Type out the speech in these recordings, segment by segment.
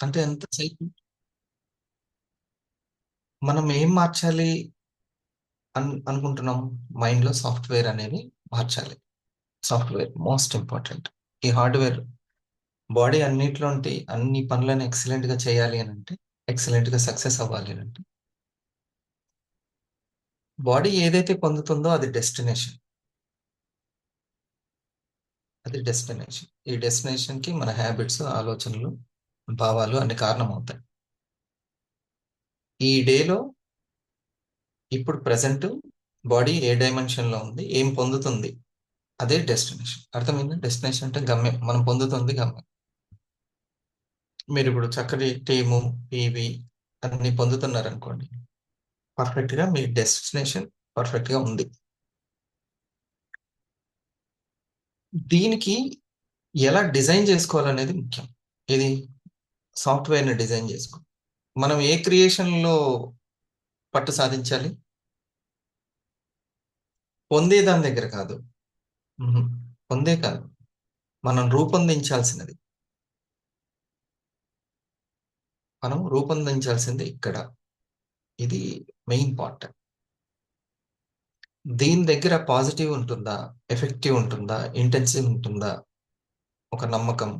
అంటే ఎంతసేపు మనం ఏం మార్చాలి అనుకుంటున్నాం? మైండ్ లో సాఫ్ట్వేర్ అనేది మార్చాలి. Software most important. ఈ హార్డ్వేర్ బాడీ అన్నిట్లోంటి అన్ని పనులను ఎక్సలెంట్ గా చేయాలి అని అంటే, ఎక్సలెంట్ గా సక్సెస్ అవ్వాలి అని అంటే, బాడీ ఏదైతే పొందుతుందో అది డెస్టినేషన్. అది డెస్టినేషన్. ఈ డెస్టినేషన్ కి మన హ్యాబిట్స్, ఆలోచనలు, భావాలు అన్ని కారణం అవుతాయి. ఈ డేలో ఇప్పుడు ప్రెసెంట్ బాడీ ఏ డైమెన్షన్ లో ఉంది, ఏం పొందుతుంది, అదే డెస్టినేషన్. అర్థమైంది? డెస్టినేషన్ అంటే గమ్యం, మనం పొందుతుంది గమ్యం. మీరు ఇప్పుడు చక్కటి టీము, పీవీ అన్ని పొందుతున్నారు అనుకోండి, పర్ఫెక్ట్ గా మీ డెస్టినేషన్ పర్ఫెక్ట్ గా ఉంది. దీనికి ఎలా డిజైన్ చేసుకోవాలనేది ముఖ్యం. ఇది సాఫ్ట్వేర్ ని డిజైన్ చేసుకో. మనం ఏ క్రియేషన్ లో పట్టు సాధించాలి? పొందే దాని దగ్గర కాదు. మ్మ్. పొందే కాదు, మనం రూపొందించాల్సినది. మనం రూపొందించాల్సింది ఇక్కడ. ఇది మెయిన్ పార్ట్. దీని దగ్గర పాజిటివ్ ఉంటుందా, ఎఫెక్టివ్ ఉంటుందా, ఇంటెన్సివ్ ఉంటుందా, ఒక నమ్మకం,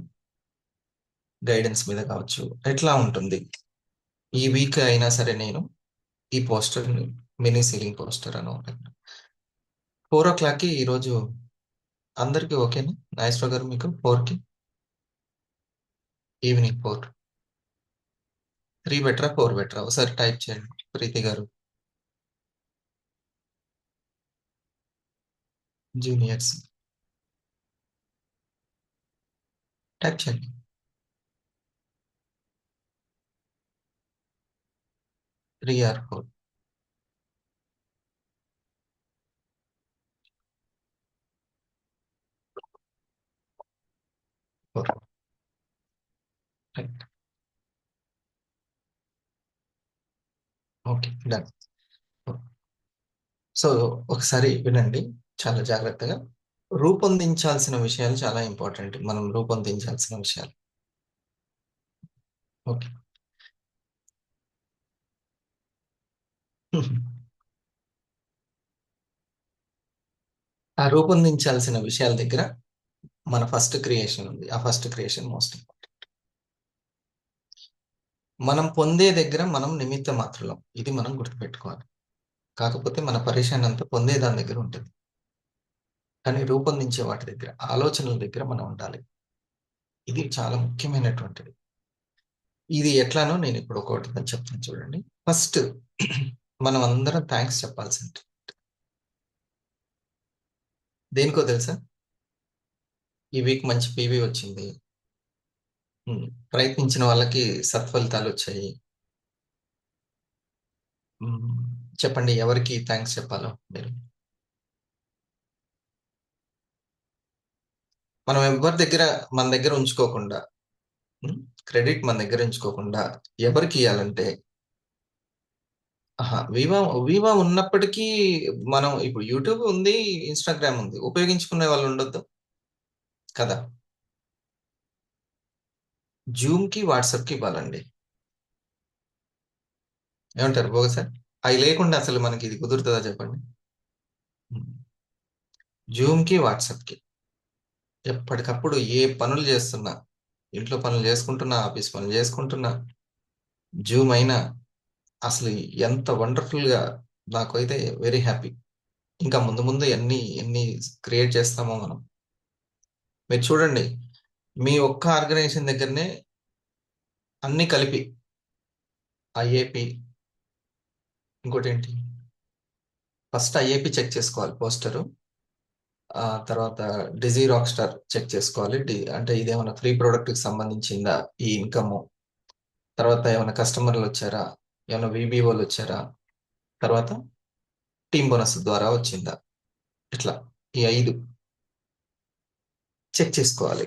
గైడెన్స్ మీద కావచ్చు, ఎట్లా ఉంటుంది? ఈ వీక్ అయినా సరే నేను ఈ పోస్టర్, మినీ సీలింగ్ పోస్టర్ అని ఒకటి 4 o'clock ఈరోజు అందరికి ఓకేనా నాగేశ్వర గారు? మీకు 4 కి, ఈవినింగ్ 4, 3 బెటరా 4 బెటరా? ఒకసారి టైప్ చేయండి ప్రీతి గారు. జూనియర్స్ టైప్ చేయండి. 3 or 4? 4. Right. Okay, done. So ఒకసారి వినండి చాలా జాగ్రత్తగా. రూపొందించాల్సిన విషయాలు చాలా ఇంపార్టెంట్. మనం రూపొందించాల్సిన విషయాలు. ఓకే. ఆ రూపొందించాల్సిన విషయాల దగ్గర మన ఫస్ట్ క్రియేషన్ ఉంది. ఆ ఫస్ట్ క్రియేషన్ మోస్ట్ ఇంపార్టెంట్. మనం పొందే దగ్గర మనం నిమిత్త మాత్రులం, ఇది మనం గుర్తుపెట్టుకోవాలి. కాకపోతే మన పరిశాన్ అంతా పొందే దాని దగ్గర ఉంటుంది. కానీ రూపొందించే వాటి దగ్గర, ఆలోచనల దగ్గర మనం ఉండాలి. ఇది చాలా ముఖ్యమైనటువంటిది. ఇది ఎట్లానో నేను ఇప్పుడు ఒకటి చెప్తాను చూడండి. ఫస్ట్ మనం అందరం థ్యాంక్స్ చెప్పాల్సింది దేనికో తెలుసా? ఈ వీక్ మంచి పీవీ వచ్చింది. ప్రయత్నించిన వాళ్ళకి సత్ఫలితాలు వచ్చాయి. ఉమ్, చెప్పండి ఎవరికి థ్యాంక్స్ చెప్పాలో మీరు. మనం ఎవరి దగ్గర, మన దగ్గర ఉంచుకోకుండా, క్రెడిట్ మన దగ్గర ఉంచుకోకుండా ఎవరికి ఇవ్వాలంటే, వివా వివా ఉన్నప్పటికీ మనం ఇప్పుడు యూట్యూబ్ ఉంది, ఇన్స్టాగ్రామ్ ఉంది, ఉపయోగించుకునే వాళ్ళు ఉండొద్దు కదా. జూమ్ కి, వాట్సాప్ కి ఇవ్వాలండి. ఏమంటారు భోగ సార్? అవి లేకుండా అసలు మనకి ఇది కుదురుతుందా చెప్పండి? జూమ్ కి, వాట్సాప్ కి ఎప్పటికప్పుడు ఏ పనులు చేస్తున్నా, ఇంట్లో పనులు చేసుకుంటున్నా, ఆఫీస్ పనులు చేసుకుంటున్నా, జూమ్ అయినా అసలు ఎంత వండర్ఫుల్ గా, నాకైతే వెరీ హ్యాపీ. ఇంకా ముందు ముందు ఎన్ని ఎన్ని క్రియేట్ చేస్తామో మనం. మీరు చూడండి, మీ ఒక్క ఆర్గనైజేషన్ దగ్గరనే అన్ని కలిపి, ఐఏపి, ఇంకోటి ఏంటి, ఫస్ట్ ఐఏపి చెక్ చేసుకోవాలి పోస్టరు. ఆ తర్వాత డిజీ రాక్ స్టార్ చెక్ చేసుకోవాలి. అంటే ఇదేమైనా ఫ్రీ ప్రోడక్ట్ కి సంబంధించిందా ఈ ఇన్కమ్. తర్వాత ఏమైనా కస్టమర్లు వచ్చారా, ఏమైనా విబిఓలు వచ్చారా, తర్వాత టీమ్ బోనస్ ద్వారా వచ్చిందా, ఇట్లా ఈ 5 చెక్ చేసుకోవాలి.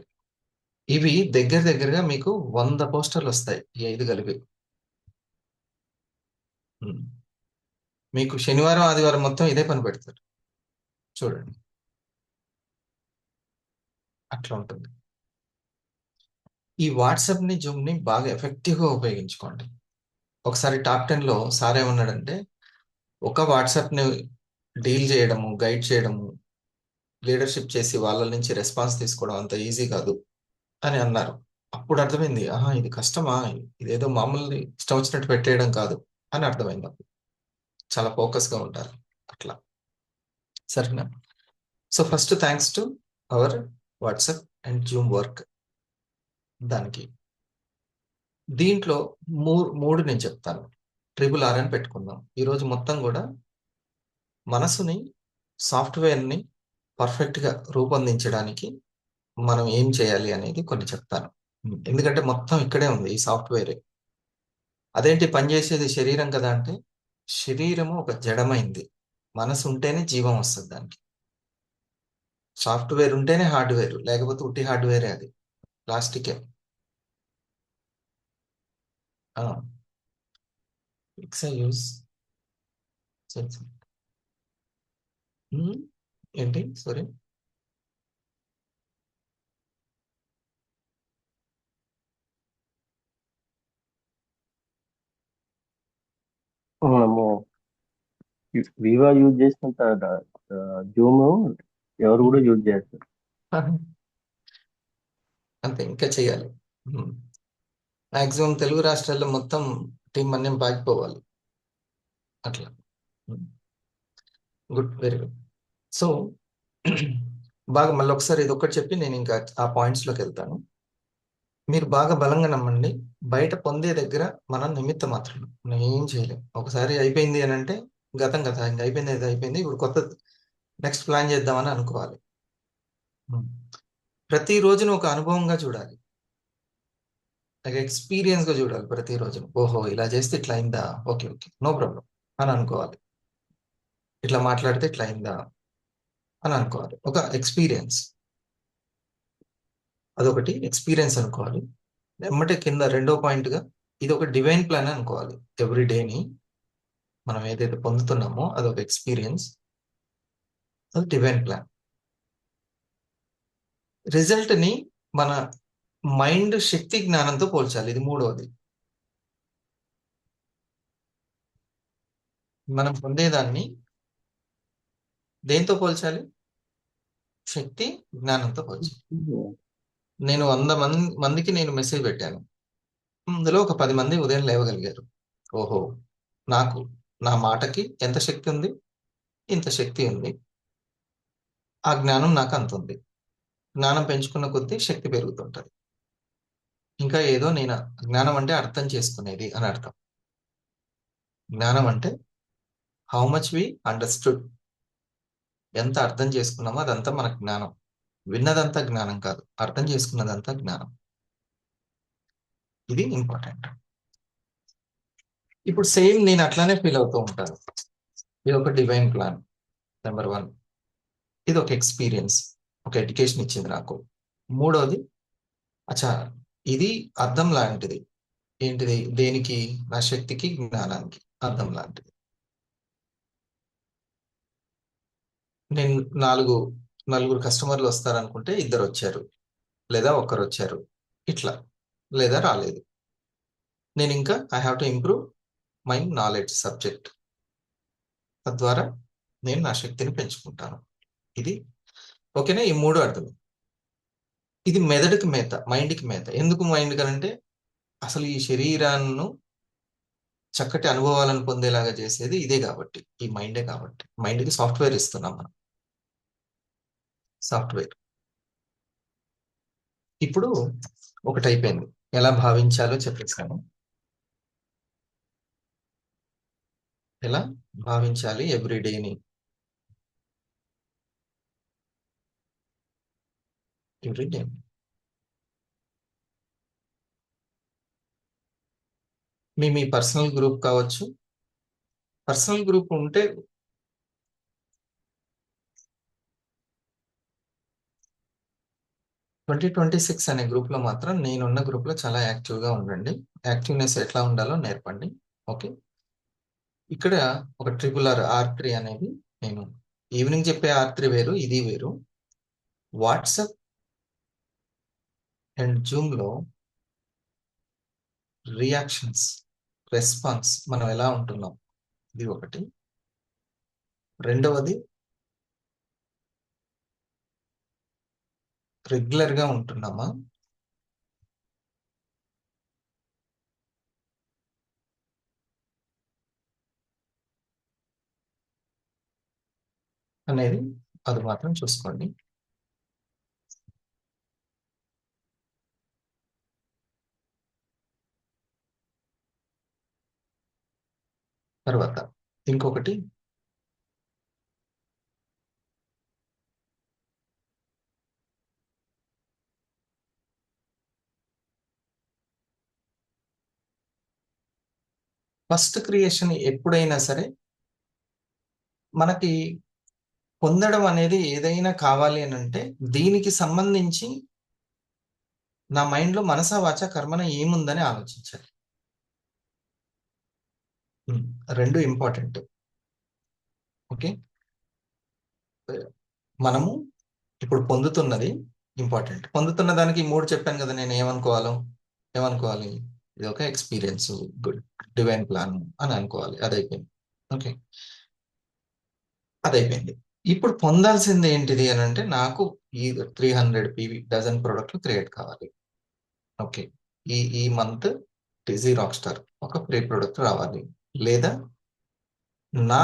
ఇవి దగ్గర దగ్గరగా మీకు 100 పోస్టర్లు వస్తాయి, ఈ 5 కలిపి. ఉమ్. మీకు శనివారం ఆదివారం మొత్తం ఇదే పని పెడతారు. చూడండి, అట్లా ఉంటుంది. ఈ వాట్సాప్ని జూమ్ని బాగా ఎఫెక్టివ్గా ఉపయోగించుకోండి. ఒకసారి టాప్ 10లో సార్ ఏమన్నాడంటే, ఒక వాట్సాప్ని డీల్ చేయడము, గైడ్ చేయడము, లీడర్షిప్ చేసి వాళ్ళ నుంచి రెస్పాన్స్ తీసుకోవడం అంత ఈజీ కాదు అని అన్నారు. అప్పుడు అర్థమైంది, ఆహా ఇది కష్టమా, ఇదేదో మామూలు ఇష్టం వచ్చినట్టు పెట్టేయడం కాదు అని అర్థమైంది. అప్పుడు చాలా ఫోకస్గా ఉంటారు అట్లా. సరేనా? So first thanks to our WhatsApp and Zoom work. దానికి దీంట్లో మూడు నేను చెప్తాను. ట్రిపుల్ ఆర్ అని పెట్టుకుందాం. ఈరోజు మొత్తం కూడా మనసుని, సాఫ్ట్వేర్ని పర్ఫెక్ట్గా రూపొందించడానికి మనం ఏం చేయాలి అనేది కొన్ని చెప్తాను. ఎందుకంటే మొత్తం ఇక్కడే ఉంది, ఈ సాఫ్ట్వేరే. అదేంటి పనిచేసేది శరీరం కదా అంటే, శరీరము ఒక జడమైంది. మనసు ఉంటేనే జీవం వస్తుంది దానికి. సాఫ్ట్వేర్ ఉంటేనే హార్డ్వేర్, లేకపోతే ఉట్టి హార్డ్వేరే అది, ప్లాస్టికే. యూస్ ఏంటి సారీ. మనము వివా యూజ్ చేసినంత జూమ్ ఎవరు కూడా యూజ్ చేస్తారు. అంతే, ఇంకా చేయాలి. మాక్సిమం తెలుగు రాష్ట్రాల్లో మొత్తం టీం అన్నం పాకిపోవాలి అట్లా. Good, very good. సో బాగా మళ్ళీ ఒకసారి ఇది ఒక్కటి చెప్పి నేను ఇంకా ఆ పాయింట్స్లోకి వెళ్తాను. మీరు బాగా బలంగా నమ్మండి, బయట పొందే దగ్గర మనం నిమిత్త మాత్రం, మనం ఏం చేయలేం. ఒకసారి అయిపోయింది అని అంటే గతం గత, ఇంకా అయిపోయింది, ఇది అయిపోయింది, ఇప్పుడు కొత్త నెక్స్ట్ ప్లాన్ చేద్దామని అనుకోవాలి. ప్రతి రోజును ఒక అనుభవంగా చూడాలి, ఎక్స్పీరియన్స్ గా చూడాలి. ప్రతి రోజు ఓహో ఇలా చేస్తే ఇట్లా అయిందా, ఓకే ఓకే నో ప్రాబ్లం అని అనుకోవాలి. ఇట్లా మాట్లాడితే ఇట్లా అయిందా అని అనుకోవాలి. ఒక ఎక్స్పీరియన్స్, అదొకటి ఎక్స్పీరియన్స్ అనుకోవాలి. ఎమ్మటే కింద రెండో పాయింట్ గా ఇది ఒక డివైన్ ప్లాన్ అనుకోవాలి. ఎవ్రీ డేని మనం ఏదైతే పొందుతున్నామో అదొక ఎక్స్పీరియన్స్, అది డివైన్ ప్లాన్. రిజల్ట్ ని మన మైండ్ శక్తి జ్ఞానంతో పోల్చాలి, ఇది మూడవది. మనం పొందేదాన్ని దేంతో పోల్చాలి? శక్తి జ్ఞానంతో పోల్చాలి. నేను 100 మందికి నేను మెసేజ్ పెట్టాను, అందులో ఒక 10 మంది ఉదయం లేవగలిగారు. ఓహో, నాకు నా మాటకి ఎంత శక్తి ఉంది, ఇంత శక్తి ఉంది, ఆ జ్ఞానం నాకు అంత ఉంది. జ్ఞానం పెంచుకున్న కొద్దీ శక్తి పెరుగుతుంటది. ఇంకా ఏదో నేను, జ్ఞానం అంటే అర్థం చేసుకునేది అని అర్థం. జ్ఞానం అంటే హౌ మచ్ వి అండర్స్టూడ్, ఎంత అర్థం చేసుకున్నామో అదంతా మన జ్ఞానం. విన్నదంతా జ్ఞానం కాదు, అర్థం చేసుకున్నదంతా జ్ఞానం. ఇది ఇంపార్టెంట్. ఇప్పుడు సేమ్ నేను అట్లానే ఫీల్ అవుతూ ఉంటాను. ఇది ఒక డివైన్ ప్లాన్, నెంబర్ 1. ఇది ఒక ఎక్స్పీరియన్స్, ఒక ఎడ్యుకేషన్ ఇచ్చింది నాకు. మూడోది, అచ్చా ఇది అర్థం లాంటిది. ఏంటిది? దేనికి? నా శక్తికి, జ్ఞానానికి అర్థం లాంటిది. నేను నలుగురు కస్టమర్లు వస్తారనుకుంటే 2 వచ్చారు, లేదా ఒక్కరు వచ్చారు, ఇట్లా, లేదా రాలేదు. నేను ఇంకా I have to improve my knowledge subject. తద్వారా నేను నా శక్తిని పెంచుకుంటాను. ఇది ఓకేనా? ఈ మూడు అర్థం. ఇది మెదడుకి మేత, మైండ్కి మేత. ఎందుకు మైండ్ కనంటే, అసలు ఈ శరీరాన్ని చక్కటి అనుభవాలను పొందేలాగా చేసేది ఇదే కాబట్టి, ఈ మైండే కాబట్టి. మైండ్కి సాఫ్ట్వేర్ ఇస్తున్నాం మనం, సాఫ్ట్వేర్. ఇప్పుడు ఒకటి అయిపోయింది, ఎలా భావించాలో చెప్పేసాను. ఎలా భావించాలి ఎవ్రీడేని, ఎవ్రీడే. మీ పర్సనల్ గ్రూప్ కావచ్చు, పర్సనల్ గ్రూప్ ఉంటే 2026 అనే గ్రూప్ లో మాత్రం, నేనున్న గ్రూప్ లో చాలా యాక్టివ్ గా ఉండండి. యాక్టివ్నెస్ ఎట్లా ఉండాలో నేర్పండి. ఓకే, ఇక్కడ ఒక R3 అనేది, నేను ఈవినింగ్ చెప్పే R3 వేరు, ఇది వేరు. వాట్సాప్ అండ్ జూమ్ లో రియాక్షన్స్, రెస్పాన్స్, మనం ఎలా ఉంటున్నాం, ఇది ఒకటి. రెండవది రెగ్యులర్ గా ఉంటున్నామా, అనేది అది మాత్రం చూసుకోండి. తర్వాత ఇంకొకటి, ఫస్ట్ క్రియేషన్ ఎప్పుడైనా సరే మనకి పొందడం అనేది ఏదైనా కావాలి అని అంటే దీనికి సంబంధించి నా మైండ్ లో మనసా వాచా కర్మన ఏముందని ఆలోచించాలి. ఉమ్, రెండు ఇంపార్టెంట్. ఓకే, మనము ఇప్పుడు పొందుతున్నది ఇంపార్టెంట్. పొందుతున్న దానికి ఈ మూడు చెప్పాను కదా, నేను ఏమనుకోవాలి, ఇది ఒక ఎక్స్పీరియన్స్, గుడ్ డివైన్ ప్లాన్ అని అనుకోవాలి. అదైపోయింది. ఓకే, అదైపోయింది. ఇప్పుడు పొందాల్సింది ఏంటిది అని అంటే నాకు ఈ 300 PV డజన్ ప్రోడక్ట్లు క్రియేట్ కావాలి. ఓకే, ఈ మంత్ టిజీ రాక్ స్టార్ ఒక ఫ్రీ ప్రోడక్ట్ రావాలి, లేదా నా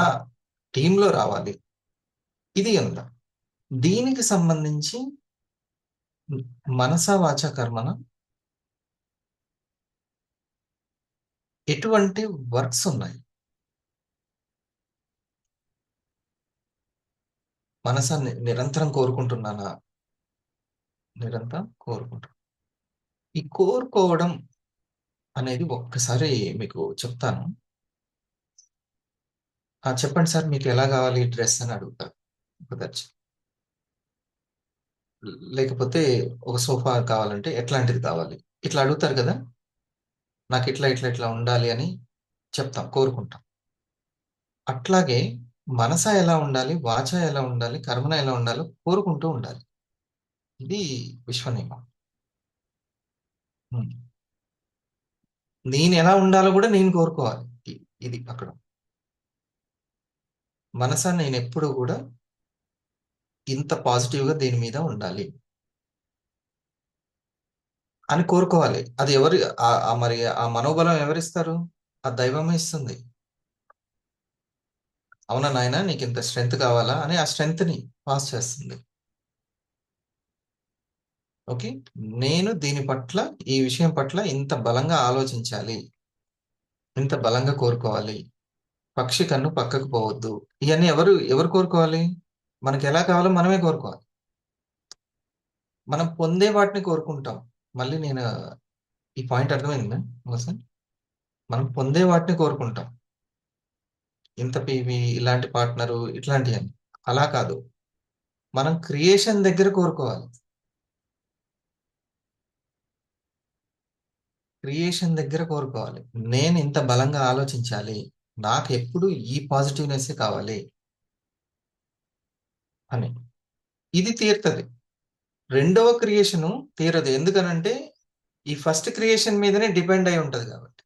టీంలో రావాలి. ఇది ఉందా, దీనికి సంబంధించి మనస వాచ కర్మన ఎటువంటి వర్క్స్ ఉన్నాయి. మనస నిరంతరం కోరుకుంటున్నానా, నిరంతరం కోరుకుంటున్నా. ఈ కోరుకోవడం అనేది ఒక్కసారి మీకు చెప్తాను. చెప్పండి సార్, మీకు ఎలా కావాలి డ్రెస్ అని అడుగుతారు కుదర్చి. లేకపోతే ఒక సోఫా కావాలంటే ఎట్లాంటిది కావాలి, ఇట్లా అడుగుతారు కదా. నాకు ఇట్లా ఇట్లా ఇట్లా ఉండాలి అని చెప్తాం, కోరుకుంటాం. అట్లాగే మనస ఎలా ఉండాలి, వాచ ఎలా ఉండాలి, కర్మన ఎలా ఉండాలో కోరుకుంటూ ఉండాలి. ఇది విశ్వనియమం. ఉమ్. నేను ఎలా ఉండాలో కూడా నేను కోరుకోవాలి. ఇది అక్కడ మనస నేను ఎప్పుడు కూడా ఇంత పాజిటివ్ గా దీని మీద ఉండాలి అని కోరుకోవాలి. అది ఎవరు మరి ఆ మనోబలం ఎవరిస్తారు? ఆ దైవమే ఇస్తుంది. అవునా నాయన, నీకు ఇంత స్ట్రెంగ్త్ కావాలా అని ఆ స్ట్రెంగ్త్ ని పాస్ చేస్తుంది. ఓకే, నేను దీని పట్ల, ఈ విషయం పట్ల ఇంత బలంగా ఆలోచించాలి, ఇంత బలంగా కోరుకోవాలి. పక్షి కన్ను పక్కకు పోవద్దు. ఇవన్నీ ఎవరు ఎవరు కోరుకోవాలి? మనకి ఎలా కావాలో మనమే కోరుకోవాలి. మనం పొందే వాటిని కోరుకుంటాం. మళ్ళీ నేను ఈ పాయింట్ అర్థమైందా సార్? మనం పొందే వాటిని కోరుకుంటాం, ఇంత పీవి, ఇలాంటి పార్ట్నరు, ఇట్లాంటివన్నీ. అలా కాదు, మనం క్రియేషన్ దగ్గర కోరుకోవాలి. క్రియేషన్ దగ్గర కోరుకోవాలి, నేను ఇంత బలంగా ఆలోచించాలి, నాకు ఎప్పుడు ఈ పాజిటివ్నెస్ కావాలి అని. ఇది తీరుతుంది. రెండవ క్రియేషను తీరదు. ఎందుకనంటే ఈ ఫస్ట్ క్రియేషన్ మీదనే డిపెండ్ అయి ఉంటది కాబట్టి.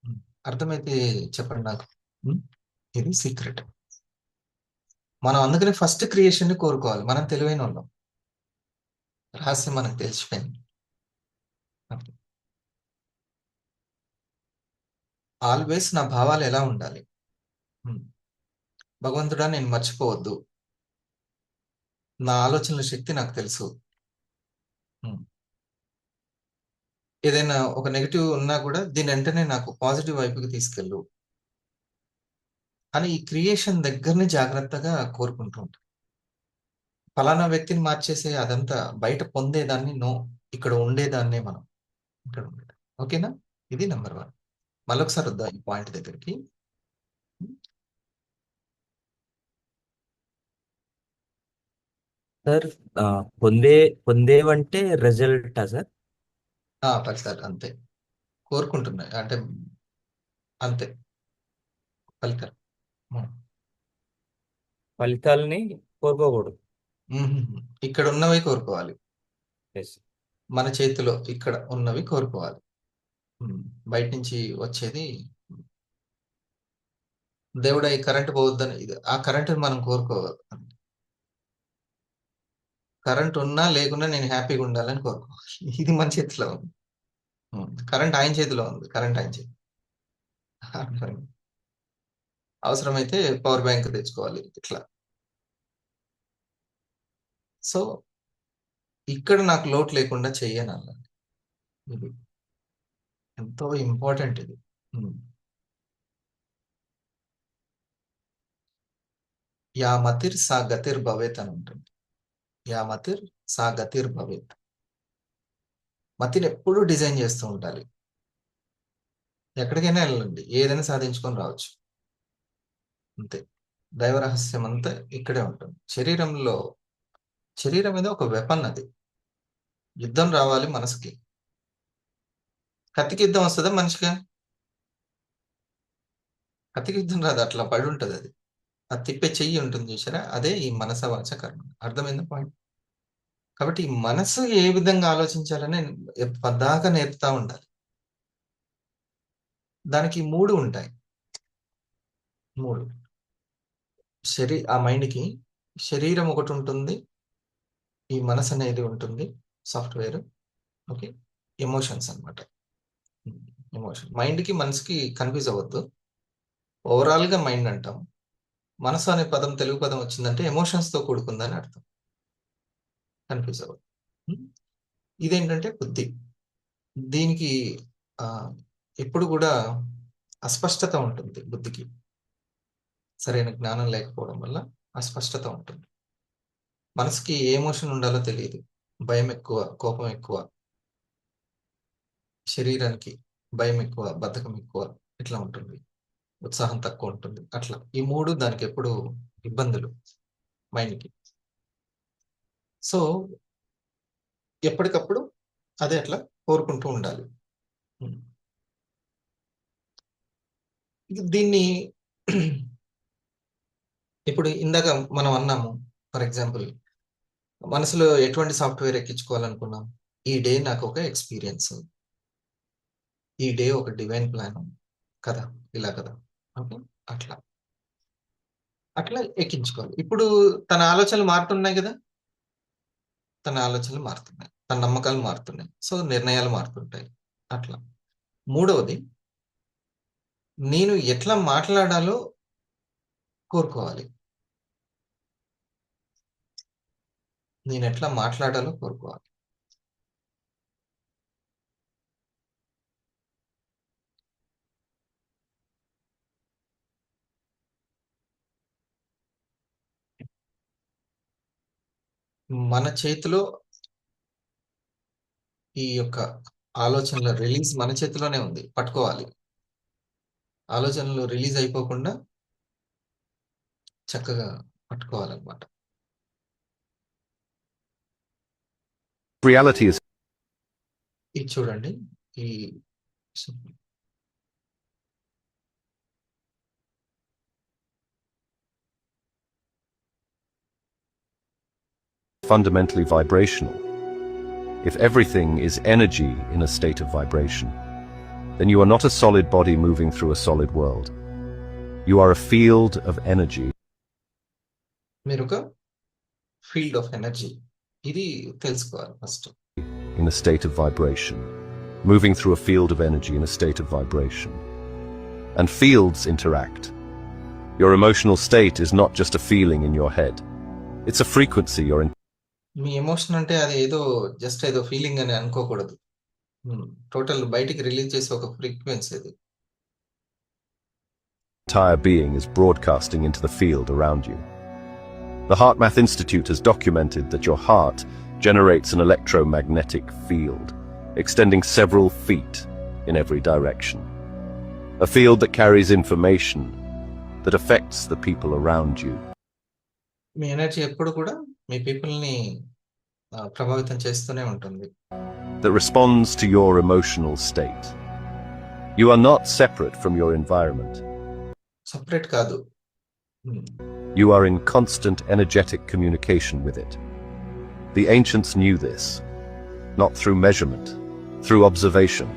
ఉమ్, అర్థమైతే చెప్పండి నాకు. ఉమ్, ఇది సీక్రెట్. మనం అందుకనే ఫస్ట్ క్రియేషన్ ని కోరుకోవాలి. మనం తెలివైన వాళ్ళం, రహస్యం మనకు తెలిసిపోయింది. ఆల్వేస్ నా భావాలు ఎలా ఉండాలి? ఉమ్, భగవంతుడా నేను మర్చిపోవద్దు, నా ఆలోచనల శక్తి నాకు తెలుసు. ఉమ్, ఏదైనా ఒక నెగిటివ్ ఉన్నా కూడా దీని వెంటనే నాకు పాజిటివ్ వైపుకి తీసుకెళ్ళు అని ఈ క్రియేషన్ దగ్గరని జాగ్రత్తగా కోరుకుంటూ ఉంటాం. ఫలానా వ్యక్తిని మార్చేసే అదంతా బయట పొందేదాన్ని నో, ఇక్కడ ఉండేదాన్నే మనం, ఇక్కడ ఉండేది. ఓకేనా? ఇది నెంబర్ వన్. మళ్ళొకసారి వద్దాం ఈ పాయింట్ దగ్గరికి. సార్, ఆ, పొందే పొందేవంటే రిజల్టా సార్? ఫలితాలు అంతే, కోరుకుంటున్నాయి అంటే అంతే, ఫలితాలు. ఉమ్. ఫలితాలని కోరుకోకూడదు. ఇక్కడ ఉన్నవి కోరుకోవాలి, ఎస్. మన చేతిలో ఇక్కడ ఉన్నవి కోరుకోవాలి. బయట నుంచి వచ్చేది దేవుడా ఈ కరెంట్ పోవద్దని, ఇది ఆ కరెంటుని మనం కోరుకోవాలి. కరెంట్ ఉన్నా లేకున్నా నేను హ్యాపీగా ఉండాలని కోరుకోవాలి. ఇది మన చేతిలో ఉంది. కరెంట్ ఆయన చేతిలో ఉంది. కరెంట్ ఆయన చేతి. అర్థమైంది. అవసరమైతే పవర్ బ్యాంక్ తెచ్చుకోవాలి ఇట్లా. సో ఇక్కడ నాకు లోటు లేకుండా చెయ్యనల్లా. ఇది ఎంతో ఇంపార్టెంట్ ఇది. యా మతిర్ సా గతిర్ భవేత్ అని ఉంటుంది. యా మతిర్ సా గతిర్ భవేత్. మతిని ఎప్పుడూ డిజైన్ చేస్తూ ఉండాలి. ఎక్కడికైనా వెళ్ళండి, ఏదైనా సాధించుకొని రావచ్చు. అంతే. దైవ రహస్యం అంతా ఇక్కడే ఉంటుంది. శరీరం మీద ఒక వెపన్ అది. యుద్ధం రావాలి మనసుకి. కత్తికి యుద్ధం వస్తుందా మనిషిగా? కత్తికి యుద్ధం రాదు, అట్లా పడి ఉంటుంది అది. అది తిప్పే చెయ్యి ఉంటుంది చూసారా, అదే ఈ మనస వాచ కర్మ. అర్థమైందా పాయింట్? కాబట్టి ఈ మనసు ఏ విధంగా ఆలోచించాలని పద్దాకా నేర్పుతా ఉండాలి. దానికి 3 ఉంటాయి. 3 ఆ మైండ్కి శరీరం ఒకటి ఉంటుంది, ఈ మనసు అనేది ఉంటుంది, సాఫ్ట్వేర్. ఓకే, ఎమోషన్స్ అన్నమాట. ఎమోషన్ మైండ్కి మనసుకి కన్ఫ్యూజ్ అవ్వద్దు. ఓవరాల్గా మైండ్ అంటాం. మనసు అనే పదం, తెలుగు పదం వచ్చిందంటే ఎమోషన్స్తో కూడుకుందని అర్థం. కన్ఫ్యూజ్ అవ్వదు. ఇదేంటంటే బుద్ధి. దీనికి ఎప్పుడు కూడా అస్పష్టత ఉంటుంది. బుద్ధికి సరైన జ్ఞానం లేకపోవడం వల్ల అస్పష్టత ఉంటుంది. మనసుకి ఏ ఎమోషన్ ఉండాలో తెలియదు. భయం ఎక్కువ, కోపం ఎక్కువ. శరీరానికి భయం ఎక్కువ, బద్ధకం ఎక్కువ, ఇట్లా ఉంటుంది. ఉత్సాహం తక్కువ ఉంటుంది. అట్లా ఈ 3 దానికి ఎప్పుడు ఇబ్బందులు మైండ్కి. సో ఎప్పటికప్పుడు అదే అట్లా కోరుకుంటూ ఉండాలి. దీన్ని ఇప్పుడు ఇందాక మనం అన్నాము, ఫర్ ఎగ్జాంపుల్ మనసులో ఎటువంటి సాఫ్ట్వేర్ ఎక్కించుకోవాలనుకున్నాం. ఈ డే నాకు ఒక ఎక్స్పీరియన్స్, ఈ డే ఒక డివైన్ ప్లాన్ కదా, ఇలా కదా. ఓకే, అట్లా ఎక్కించుకోవాలి. ఇప్పుడు తన ఆలోచనలు మారుతున్నాయి కదా, తన ఆలోచనలు మారుతున్నాయి, తన నమ్మకాలు మారుతున్నాయి, సో నిర్ణయాలు మారుతుంటాయి. అట్లా 3వది, నేను ఎట్లా మాట్లాడాలో కోరుకోవాలి. నేను ఎట్లా మాట్లాడాలో కోరుకోవాలి. మన చేతిలో ఈ యొక్క ఆలోచనల రిలీజ్ మన చేతిలోనే ఉంది. పట్టుకోవాలి. ఆలోచనలు రిలీజ్ అయిపోకుండా చక్కగా పట్టుకోవాలన్నమాట. Reality is ఇది చూడండి, ఈ fundamentally vibrational. If everything is energy in a state of vibration, then you are not a solid body moving through a solid world. You are a field of energy. మీరు ఒక field of energy, ఇది తెలుసుకోవాలి first. In a state of vibration, moving through a field of energy in a state of vibration. And fields interact. Your emotional state is not just a feeling in your head. It's a frequency you're in. Me emotion అంటే అది ఏదో just ఏదో feeling అని అనుకోకూడదు. Total బయటికి release చేసే ఒక frequency అది. Entire being is broadcasting into the field around you. The HeartMath Institute has documented that your heart generates an electromagnetic field, extending several feet in every direction. A field that carries information that affects the people around you. Me energy ఎప్పుడు కూడా మీ పీపుల్ని ప్రభావితం చేస్తూనే ఉంటుంది. That responds to your emotional state. You are not separate from your environment. Separate కాదు. You are in constant energetic communication with it. The ancients knew this, not through measurement, through observation.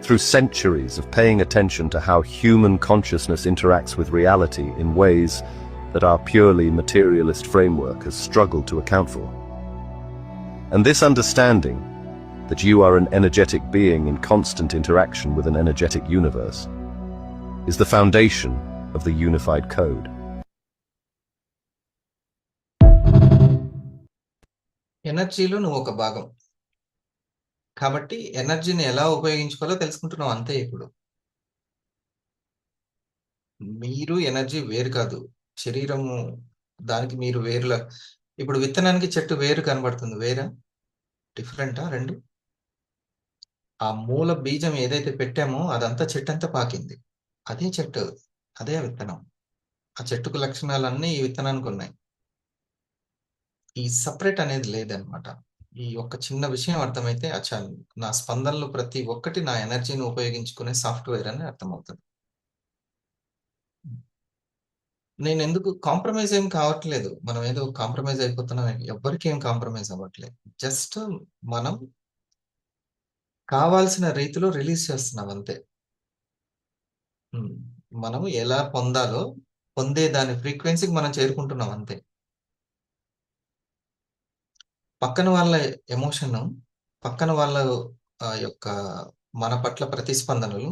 through centuries of paying attention to how human consciousness interacts with reality in ways that our purely materialist framework has struggled to account for. And this understanding, that you are an energetic being in constant interaction with an energetic universe, is the foundation of the unified code. ఎనర్జీలో నువ్వు ఒక భాగం కాబట్టి ఎనర్జీని ఎలా ఉపయోగించుకోవాలో తెలుసుకుంటున్నావు అంతే. ఇప్పుడు మీరు ఎనర్జీ వేరు కాదు, శరీరము దానికి మీరు వేరులా. ఇప్పుడు విత్తనానికి చెట్టు వేరు కనబడుతుంది, వేరా డిఫరెంటా రెండు? ఆ మూల బీజం ఏదైతే పెట్టామో అదంతా చెట్టు అంతా పాకింది, అదే చెట్టు, అదే ఆ విత్తనం. ఆ చెట్టుకు లక్షణాలన్నీ ఈ విత్తనానికి ఉన్నాయి. ఈ సపరేట్ అనేది లేదనమాట. ఈ ఒక్క చిన్న విషయం అర్థమైతే అచ్చా నా స్పందనలు ప్రతి ఒక్కటి నా ఎనర్జీని ఉపయోగించుకునే సాఫ్ట్వేర్ అని అర్థమవుతుంది. నేను ఎందుకు కాంప్రమైజ్ ఏం కావట్లేదు, మనం ఏదో కాంప్రమైజ్ అయిపోతున్నాం, ఎవ్వరికి ఏం కాంప్రమైజ్ అవ్వట్లేదు. జస్ట్ మనం కావాల్సిన రీతిలో రిలీజ్ చేస్తున్నాం అంతే. మనం ఎలా పొందాలో పొందే దాని ఫ్రీక్వెన్సీకి మనం చేరుకుంటున్నాం అంతే. పక్కన వాళ్ళ ఎమోషన్, పక్కన వాళ్ళ యొక్క మన పట్ల ప్రతిస్పందనలు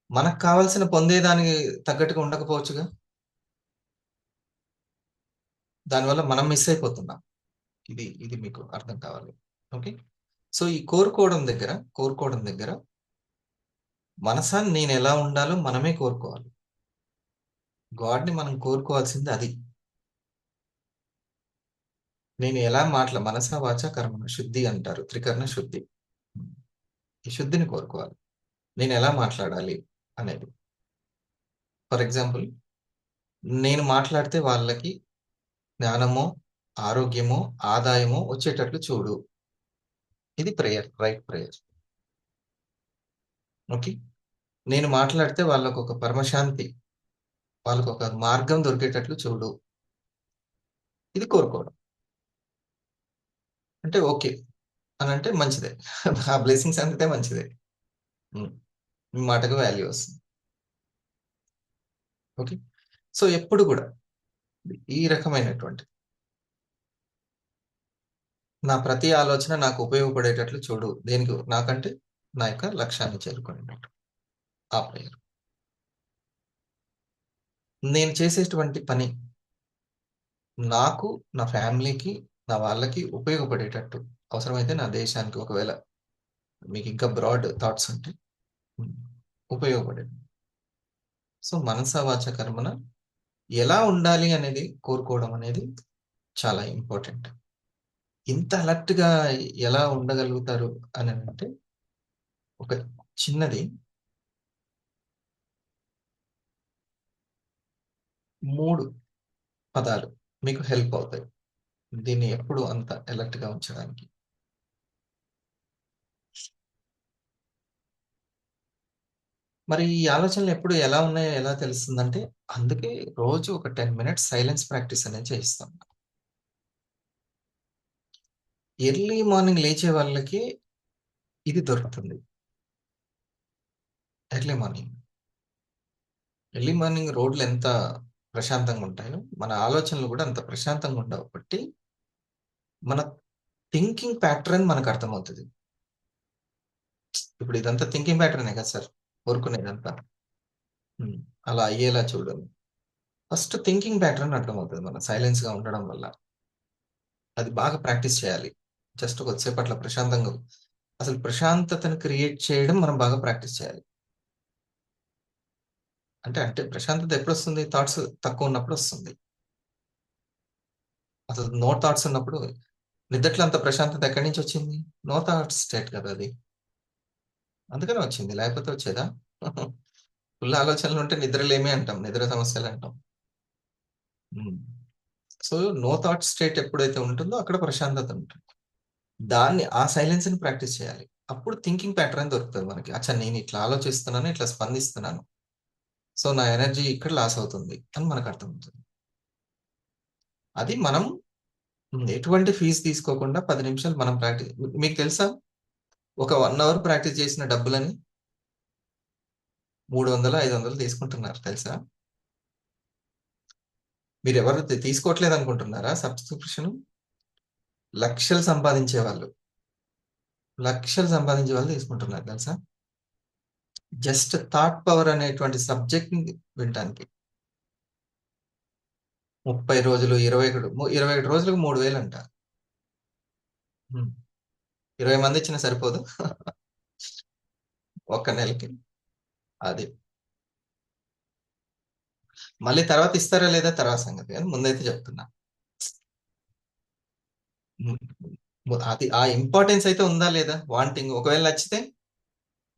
మనకు కావాల్సిన పొందేదానికి తగ్గట్టుగా ఉండకపోవచ్చుగా. దానివల్ల మనం మిస్ అయిపోతున్నాం. ఇది మీకు అర్థం కావాలి. ఓకే, సో ఈ కోరుకోవడం దగ్గర మనసాన్ని నేను ఎలా ఉండాలో మనమే కోరుకోవాలి. గాడ్ని మనం కోరుకోవాల్సింది అది. నేను ఎలా మనసా వాచ కర్మణ శుద్ధి అంటారు, త్రికరణ శుద్ధి. ఈ శుద్ధిని కోరుకోవాలి. నేను ఎలా మాట్లాడాలి అనేది. ఫర్ ఎగ్జాంపుల్, నేను మాట్లాడితే వాళ్ళకి జ్ఞానమో ఆరోగ్యమో ఆదాయమో వచ్చేటట్లు చూడు. ఇది ప్రేయర్, రైట్ ప్రేయర్. ఓకే, నేను మాట్లాడితే వాళ్ళకు ఒక పరమశాంతి, వాళ్ళకు ఒక మార్గం దొరికేటట్లు చూడు. ఇది కోరుకోవడం. అంటే ఓకే అని అంటే మంచిదే, ఆ బ్లెస్సింగ్స్ అంతే మంచిదే, మీ మాటకు వాల్యూ వస్తుంది. ఓకే, సో ఎప్పుడు కూడా ఈ రకమైనటువంటి నా ప్రతి ఆలోచన నాకు ఉపయోగపడేటట్లు చూడు. దేనికి? నాకంటే నా యొక్క లక్ష్యాన్ని చేరుకునేటట్టు ఆ ప్రేయర్. నేను చేసేటువంటి పని నాకు, నా ఫ్యామిలీకి, నా వాళ్ళకి ఉపయోగపడేటట్టు, అవసరమైతే నా దేశానికి, ఒకవేళ మీకు ఇంకా బ్రాడ్ థాట్స్ ఉంటే ఉపయోగపడేది. సో మనసా వాచ కర్మన ఎలా ఉండాలి అనేది కోరుకోవడం అనేది చాలా ఇంపార్టెంట్. ఇంత అలర్ట్గా ఎలా ఉండగలుగుతారు అని అంటే, ఒక చిన్నది 3 పదాలు మీకు హెల్ప్ అవుతాయి దీన్ని ఎప్పుడు అంత అలర్ట్గా ఉంచడానికి. మరి ఈ ఆలోచనలు ఎప్పుడు ఎలా ఉన్నాయో ఎలా తెలుస్తుందంటే, అందుకే రోజు ఒక 10 minutes సైలెన్స్ ప్రాక్టీస్ అనేది చేయిస్తాం. ఎర్లీ మార్నింగ్ లేచే వాళ్ళకి ఇది దొరుకుతుంది. ఎర్లీ మార్నింగ్ రోడ్లు ఎంత ప్రశాంతంగా ఉంటాయో మన ఆలోచనలు కూడా అంత ప్రశాంతంగా ఉండవు. బట్టి మన థింకింగ్ ప్యాటర్న్ మనకు అర్థమవుతుంది. ఇప్పుడు ఇదంతా థింకింగ్ ప్యాటర్నే కదా సార్, కోరుకునేదంతా. అలా అయ్యేలా చూడండి. ఫస్ట్ థింకింగ్ ప్యాటర్న్ అర్థమవుతుంది మన సైలెన్స్గా ఉండడం వల్ల. అది బాగా ప్రాక్టీస్ చేయాలి. జస్ట్ కొద్దిసేపు అట్లా ప్రశాంతంగా, అసలు ప్రశాంతతను క్రియేట్ చేయడం మనం బాగా ప్రాక్టీస్ చేయాలి. అంటే ప్రశాంతత ఎప్పుడు వస్తుంది? థాట్స్ తక్కువ ఉన్నప్పుడు వస్తుంది. అసలు నో థాట్స్ ఉన్నప్పుడు, నిద్రలో అంత ప్రశాంతత ఎక్కడి నుంచి వచ్చింది? నో థాట్స్ స్టేట్ కదా అది, అందుకనే వచ్చింది. లేకపోతే వచ్చేదా? ఫుల్ ఆలోచనలు ఉంటే నిద్రలేమి అంటాం, నిద్ర సమస్యలు అంటాం. సో నో థాట్ స్టేట్ ఎప్పుడైతే ఉంటుందో అక్కడ ప్రశాంతత ఉంటుంది. దాన్ని, ఆ సైలెన్స్ని ప్రాక్టీస్ చేయాలి. అప్పుడు థింకింగ్ ప్యాటర్న్ దొరుకుతుంది మనకి. అచ్చా నేను ఇట్లా ఆలోచిస్తున్నాను, ఇట్లా స్పందిస్తున్నాను, సో నా ఎనర్జీ ఇక్కడ లాస్ అవుతుంది అని మనకు అర్థమవుతుంది. అది మనం ఎటువంటి ఫీజు తీసుకోకుండా 10 నిమిషాలు మనం ప్రాక్టీస్. మీకు తెలుసా, ఒక 1 అవర్ ప్రాక్టీస్ చేసిన డబ్బులని 300, 500 తీసుకుంటున్నారు తెలుసా? మీరు ఎవరు తీసుకోవట్లేదు అనుకుంటున్నారా సబ్స్క్రిప్షన్? లక్షలు సంపాదించే వాళ్ళు తీసుకుంటున్నారు తెలుసా? జస్ట్ థాట్ పవర్ అనేటువంటి సబ్జెక్ట్ వినటానికి 30 రోజులు 21 రోజులకు 3,000 అంట. 20 మంది ఇచ్చిన సరిపోదు ఒక్క నెలకి. అది మళ్ళీ తర్వాత ఇస్తారా లేదా తర్వాత సంగతి, కానీ ముందైతే చెప్తున్నా. అది ఆ ఇంపార్టెన్స్ అయితే ఉందా లేదా, వాంటింగ్. ఒకవేళ నచ్చితే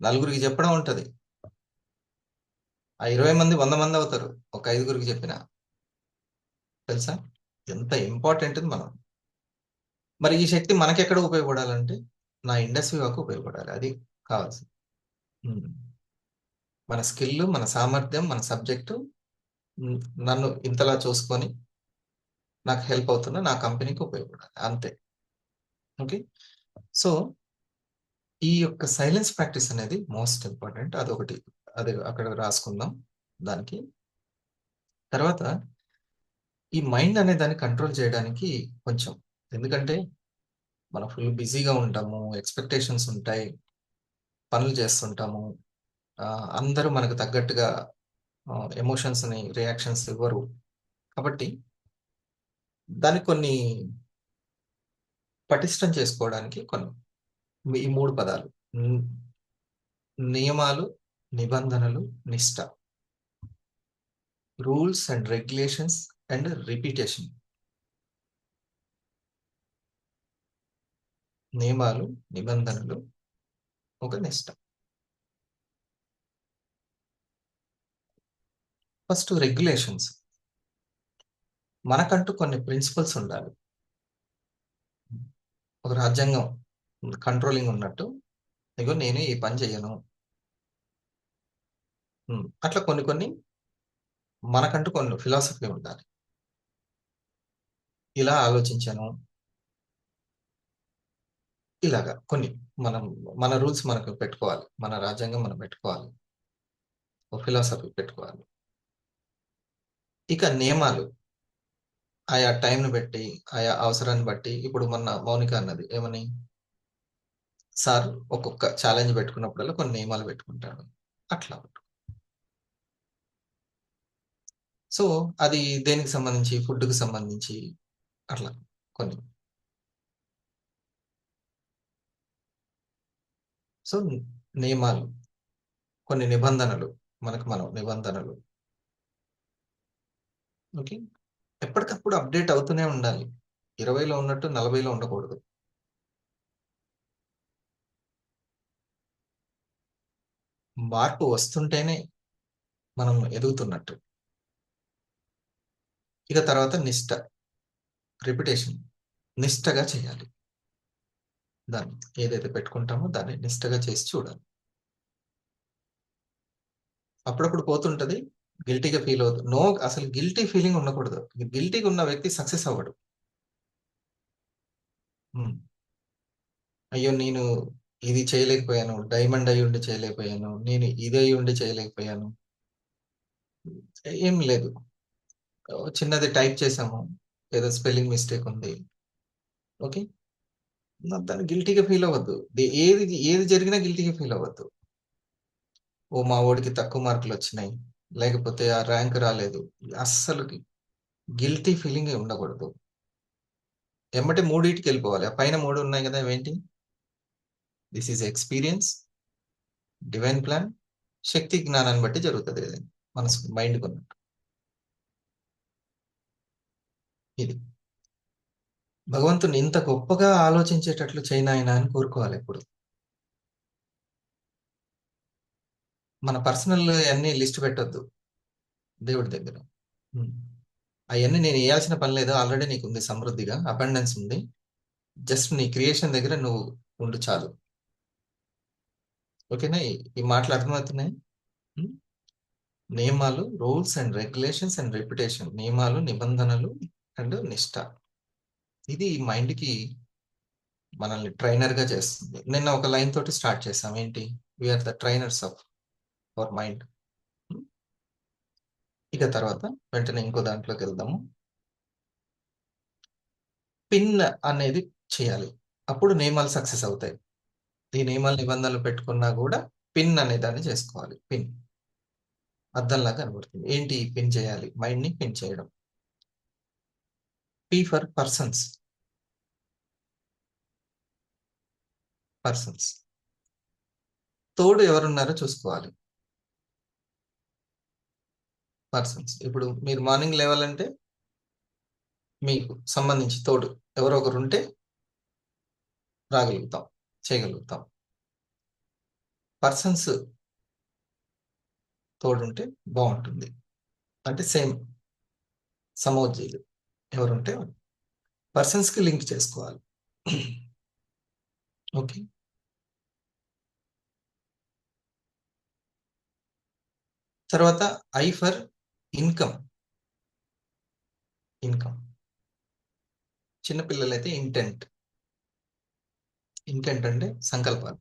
నలుగురికి చెప్పడం ఉంటది. ఆ 20 మంది 100 మంది అవుతారు ఒక 5గురికి చెప్పిన. తెలుసా ఎంత ఇంపార్టెంట్ మనం. మరి ఈ శక్తి మనకెక్కడ ఉపయోగపడాలంటే నా ఇండస్ట్రీ వరకు ఉపయోగపడాలి. అది కావాల్సింది. మన స్కిల్, మన సామర్థ్యం, మన సబ్జెక్టు నన్ను ఇంతలా చూసుకొని నాకు హెల్ప్ అవుతున్నా నా కంపెనీకి ఉపయోగపడాలి, అంతే. ఓకే, సో ఈ యొక్క సైలెన్స్ ప్రాక్టీస్ అనేది మోస్ట్ ఇంపార్టెంట్. అదొకటి, అది అక్కడ రాసుకుందాం దానికి. తర్వాత ఈ మైండ్ అనే దాన్ని కంట్రోల్ చేయడానికి కొంచెం, ఎందుకంటే మనం ఫుల్ బిజీగా ఉంటాము, ఎక్స్పెక్టేషన్స్ ఉంటాయి, పనులు చేస్తుంటాము, అందరూ మనకు తగ్గట్టుగా ఎమోషన్స్ని రియాక్షన్స్ ఇవ్వరు. కాబట్టి దాన్ని కొన్ని పటిష్టం చేసుకోవడానికి ఈ 3 పదాలు: నియమాలు, నిబంధనలు, నిష్ట. Rules and regulations and repetition. నియమాలు, నిబంధనలు, ఒక నిష్ట. First regulations. మనకంటూ కొన్ని ప్రిన్సిపల్స్ ఉండాలి. ఒక రాజ్యాంగం కంట్రోలింగ్ ఉన్నట్టు, ఇగో నేను ఈ పని చెయ్యను, అట్లా కొన్ని మనకంటూ కొన్ని ఫిలాసఫీ ఉండాలి. ఇలా ఆలోచించాను, ఇలాగా కొన్ని మన రూల్స్ మనకు పెట్టుకోవాలి, మన రాజ్యాంగం మనం పెట్టుకోవాలి, ఒక ఫిలాసఫీ పెట్టుకోవాలి. ఇక నియమాలు ఆయా టైంను బట్టి, ఆయా అవసరాన్ని బట్టి. ఇప్పుడు మొన్న మౌనిక అన్నది ఏమని, సార్ ఒక్కొక్క ఛాలెంజ్ పెట్టుకున్నప్పుడల్లా కొన్ని నియమాలు పెట్టుకుంటాడు, అట్లా. సో అది దేనికి సంబంధించి, ఫుడ్కి సంబంధించి, అట్లా కొన్ని. సో నియమాలు, కొన్ని నిబంధనలు, మనం నిబంధనలు. ఓకే, ఎప్పటికప్పుడు అప్డేట్ అవుతూనే ఉండాలి. 20లో ఉన్నట్టు 40లో ఉండకూడదు. మార్పు వస్తుంటేనే మనం ఎదుగుతున్నట్టు. ఇక తర్వాత నిష్ట, రిపిటేషన్. నిష్టగా చేయాలి దాన్ని, ఏదైతే పెట్టుకుంటామో దాన్ని నిష్టగా చేసి చూడాలి. అప్పుడప్పుడు పోతుంటది, గిల్టీగా ఫీల్ అవుతుంది. అసలు గిల్టీ ఫీలింగ్ ఉండకూడదు. గిల్టీగా ఉన్న వ్యక్తి సక్సెస్ అవ్వడు. అయ్యో నేను ఇది చేయలేకపోయాను, డైమండ్ అయి ఉండి చేయలేకపోయాను, నేను ఇది అయి ఉండి చేయలేకపోయాను, ఏం లేదు. చిన్నది టైప్ చేసాము, ఏదో స్పెల్లింగ్ మిస్టేక్ ఉంది, ఓకే, దాన్ని గిల్టీగా ఫీల్ అవ్వద్దు. ఏది జరిగినా గిల్టీగా ఫీల్ అవ్వద్దు. ఓ మా ఓడికి తక్కువ మార్కులు వచ్చినాయి, లేకపోతే ఆ ర్యాంక్ రాలేదు, అస్సలు గిల్టీ ఫీలింగ్ ఉండకూడదు. ఎమ్మటే 3కి వెళ్ళిపోవాలి. ఆ పైన 3 ఉన్నాయి కదా, ఏంటి? This is experience, divine plan, శక్తి జ్ఞానాన్ని బట్టి జరుగుతుంది మనసు, మైండ్ కొన్నట్టు. ఇది భగవంతుని ఇంత గొప్పగా ఆలోచించేటట్లు చైనాయన అని కోరుకోవాలి ఎప్పుడు. మన పర్సనల్ అన్ని లిస్ట్ పెట్టొద్దు దేవుడి దగ్గర. అవన్నీ నేను వేయాల్సిన పని లేదు, ఆల్రెడీ నీకు ఉంది, సమృద్ధిగా అబండెన్స్ ఉంది. జస్ట్ నీ క్రియేషన్ దగ్గర నువ్వు ఉండు చాలు. ఓకేనా? ఈ మాటలు అర్థమవుతున్నాయి. నియమాలు, rules and regulations and reputation. నియమాలు, నిబంధనలు అండ్ నిష్ట. ఇది మైండ్కి మనల్ని ట్రైనర్ గా చేస్తుంది. నిన్న ఒక లైన్ తోటి స్టార్ట్ చేసాం. ఏంటి? We are the trainers of our mind. ఇక తర్వాత వెంటనే ఇంకో దాంట్లోకి వెళ్దాము. పిన్ అనేది చేయాలి, అప్పుడు నియమాలు సక్సెస్ అవుతాయి. ఈ నియమాలు నిబంధనలు పెట్టుకున్నా కూడా పిన్ అనే దాన్ని చేసుకోవాలి. పిన్ అద్దంలాగా కనబడుతుంది. ఏంటి పిన్ చేయాలి? మైండ్ ని పిన్ చేయడం. P for persons. పర్సన్స్ తోడు ఎవరున్నారో చూసుకోవాలి. పర్సన్స్ ఇప్పుడు మీరు మార్నింగ్ లేవాలంటే మీకు సంబంధించి తోడు ఎవరో ఒకరు ఉంటే రాగలుగుతాం, చేయగలుగుతాం. పర్సన్స్ తోడుంటే బాగుంటుంది. అంటే సేమ్ సమోజ్జీలు ఎవరుంటే పర్సన్స్ కి లింక్ చేసుకోవాలి. ఓకే. తర్వాత ఐ ఫర్ ఇన్కమ్. ఇన్కమ్ చిన్నపిల్లలైతే ఇంటెంట్. ఇంటెంట్ అంటే సంకల్పాలు.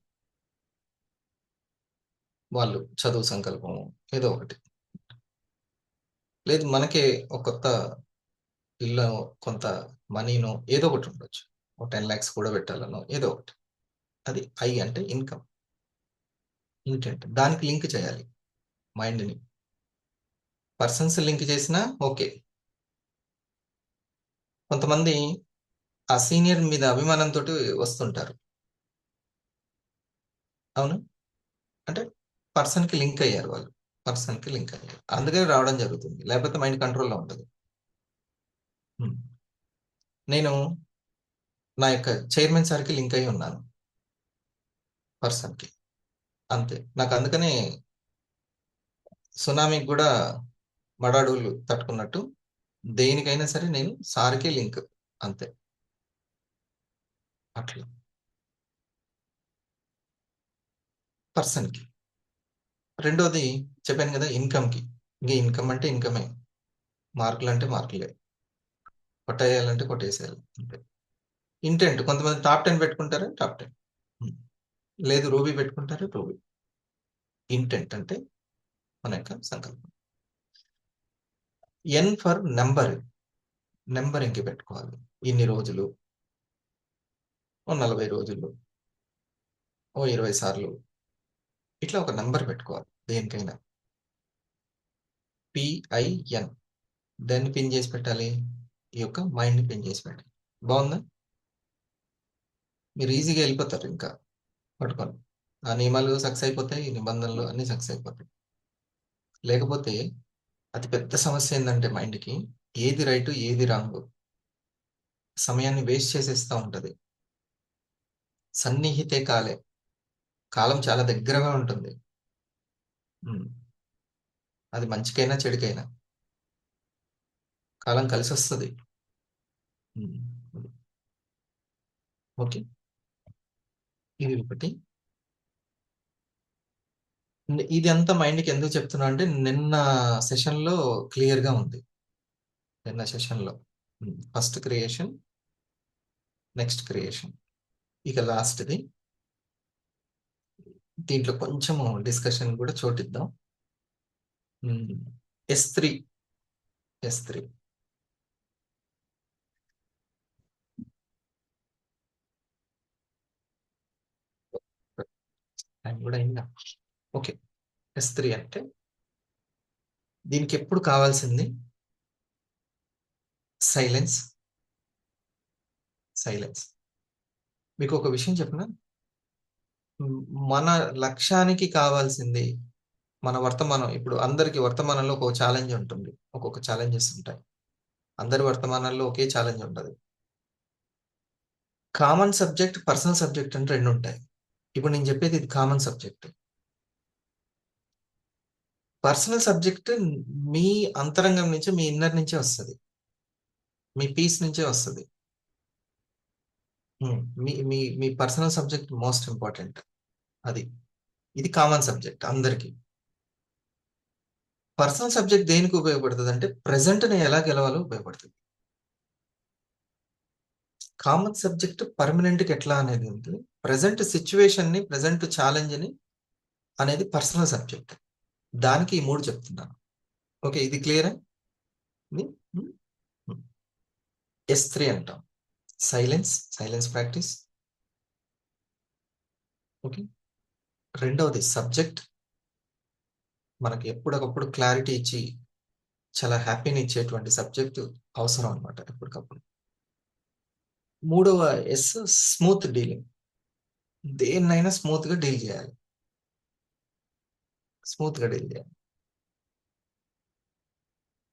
వాళ్ళు చదువు సంకల్పము ఏదో ఒకటి. లేదు మనకే ఒక కొత్త ఇల్లు, కొంత మనీనో ఏదో ఒకటి ఉండొచ్చు. ఒక 10 lakhs కూడా పెట్టాలనో ఏదో ఒకటి. అది ఐ అంటే ఇన్కమ్, ఇంటెంట్. దానికి లింక్ చేయాలి మైండ్ని. పర్సన్స్ లింక్ చేసినా ఓకే. కొంతమంది ఆ సీనియర్ మీద అభిమానంతో వస్తుంటారు. అవును, అంటే పర్సన్ కి లింక్ అయ్యారు వాళ్ళు. పర్సన్ కి లింక్ అయ్యారు, అందుకని రావడం జరుగుతుంది. లేకపోతే మైండ్ కంట్రోల్లో ఉంటుంది. నేను నా యొక్క చైర్మన్ సార్కి లింక్ అయి ఉన్నాను, పర్సన్కి. అంతే. నాకు అందుకనే సునామీకి కూడా మడాడులు తట్టుకున్నట్టు దేనికైనా సరే నేను సార్కే లింక్. అంతే. అట్లా పర్సన్కి. రెండోది చెప్పాను కదా, ఇన్కమ్కి. ఇంక ఇన్కమ్ అంటే ఇన్కమే, మార్కులు అంటే మార్కులే, కొట్టేయాలంటే కొట్టేసేయాలి అంతే. ఇంటెంట్ కొంతమంది టాప్ 10 పెట్టుకుంటారు, టాప్ 10. లేదు రూబీ పెట్టుకుంటారు, రూబీ. ఇంటెంట్ అంటే మన యొక్క సంకల్పం. N for number. నెంబరింగ్కి పెట్టుకోవాలి. ఇన్ని రోజులు, ఓ 40 రోజులు, ఓ 20 సార్లు, ఇట్లా ఒక నెంబర్ పెట్టుకోవాలి దేనికైనా. పిఐఎన్. దాన్ని పిన్ చేసి పెట్టాలి, ఈ యొక్క మైండ్ని పిన్ చేసి పెట్టాలి. బాగుందా? మీరు ఈజీగా వెళ్ళిపోతారు ఇంకా పట్టుకొని. ఆ నియమాలు సక్సెస్ అయిపోతాయి, నిబంధనలు అన్ని సక్సెస్ అయిపోతాయి. లేకపోతే అతి పెద్ద సమస్య ఏంటంటే మైండ్కి ఏది రైట్ ఏది రాంగ్ సమయాన్ని వేస్ట్ చేసేస్తూ ఉంటది. సన్నిహితే కాలే. కాలం చాలా దగ్గరగా ఉంటుంది. అది మంచికైనా చెడుకైనా కాలం కలిసి వస్తుంది. ఓకే, ఇది ఒకటి. ఇది అంతా మైండ్కి ఎందుకు చెప్తున్నా అంటే నిన్న సెషన్లో క్లియర్గా ఉంది. నిన్న సెషన్లో ఫస్ట్ క్రియేషన్, నెక్స్ట్ క్రియేషన్, ఇక లాస్ట్ది. దీంట్లో కొంచెము డిస్కషన్ కూడా చోటిద్దాం. S3. S3 టైం కూడా అయిందా? ఓకే. S3 అంటే దీనికి ఎప్పుడు కావాల్సింది సైలెన్స్. సైలెన్స్. మీకు ఒక విషయం చెప్పనా, మన లక్ష్యానికి కావాల్సింది మన వర్తమానం. ఇప్పుడు అందరికి వర్తమానంలో ఒక్కొక్క ఛాలెంజ్ ఉంటుంది, ఒక్కొక్క ఛాలెంజెస్ ఉంటాయి. అందరి వర్తమానాల్లో ఒకే ఛాలెంజ్ ఉంటుంది. కామన్ సబ్జెక్ట్, పర్సనల్ సబ్జెక్ట్ అంటే రెండు ఉంటాయి. ఇప్పుడు నేను చెప్పేది ఇది కామన్ సబ్జెక్ట్. పర్సనల్ సబ్జెక్ట్ మీ అంతరంగం నుంచి, మీ ఇన్నర్ నుంచే వస్తుంది, మీ పీస్ నుంచే వస్తుంది. మీ మీ మీ పర్సనల్ సబ్జెక్ట్ మోస్ట్ ఇంపార్టెంట్. అది ఇది కామన్ సబ్జెక్ట్ అందరికి. పర్సనల్ సబ్జెక్ట్ దేనికి ఉపయోగపడుతుంది అంటే ప్రెసెంట్ ని ఎలా గెలవాలో ఉపయోగపడుతుంది. కామన్ సబ్జెక్ట్ పర్మనెంట్కి ఎట్లా అనేది ఉంది. ప్రజెంట్ సిచ్యువేషన్ని, ప్రజెంట్ ఛాలెంజ్ని అనేది పర్సనల్ సబ్జెక్ట్. దానికి ఈ 3 చెప్తున్నాను. ఓకే, ఇది క్లియరా? S3 అంటాం, సైలెన్స్ ప్రాక్టీస్. ఓకే, రెండవది సబ్జెక్ట్, మనకి ఎప్పటికప్పుడు క్లారిటీ ఇచ్చి చాలా హ్యాపీని ఇచ్చేటువంటి సబ్జెక్ట్ అవసరం అనమాట ఎప్పటికప్పుడు. మూడవ ఎస్, స్మూత్ డీలింగ్. దేన్నైనా స్మూత్గా డీల్ చేయాలి.